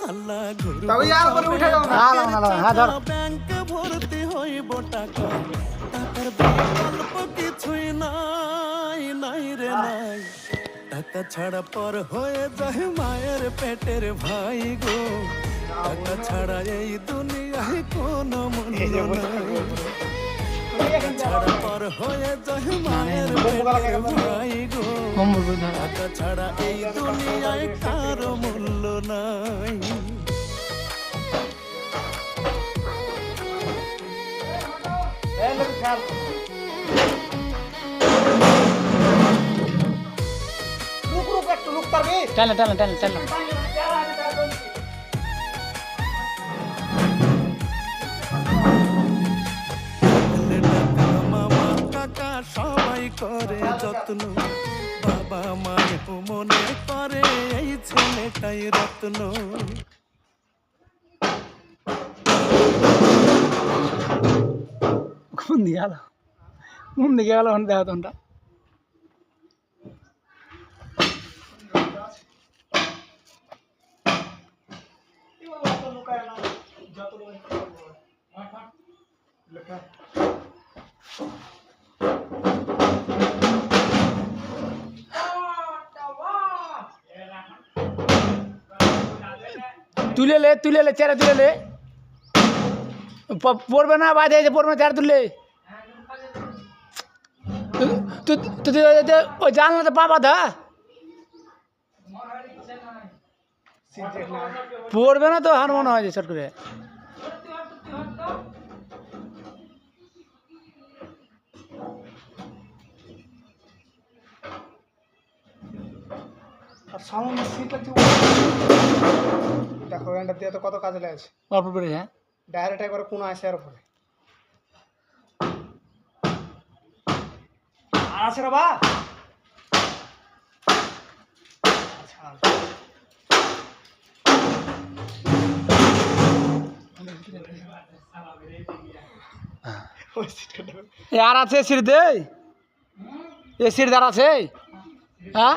হাল্লা ঘুরবো তবে আর করে উঠে যাও না হ্যাঁ ধর ব্যাংকে ভর্তি হইব টাকা টাকার বিকল্প কিছুই নাই নাই রে নাই টাকা ছাড়া পর হয়ে যায় মায়ের পেটের ভাই গো টাকা ছাড়া এই দুনিয়ায় কোনো মূল্য নাই টাকা ছাড়া পর হয়ে যায় মায়ের পেটের ভাই গো টাকা ছাড়া এই দুনিয়ায় কারো মূল্য নাই একটু লুক পারবি টানলে টানলে টানলে টানলে মামা কাকা সবাই করে যত্ন বাবা মায়ের মনে করে এই ছেলেটাই রত্ন কোন দিকে গেল দেখা তোমরা তুলে লে চেয়ারে তুলে লে পড়বে না বাজে পড়বে না চেয়ারে তুললে ওই জানলাতে পা বাঁধা পড়বে না তো হার মনে হয় যে শর্ট করে আর সাউন্ড সিটটা দেখো এটা দিয়ে তো কত কাজে লাগছে অল্প করে হ্যাঁ ডাইরেক্ট একবারে কোন আসে আর উপরে আর আছে রে বা আর আছে সিট দে এ সিট দাঁড় আছে হ্যাঁ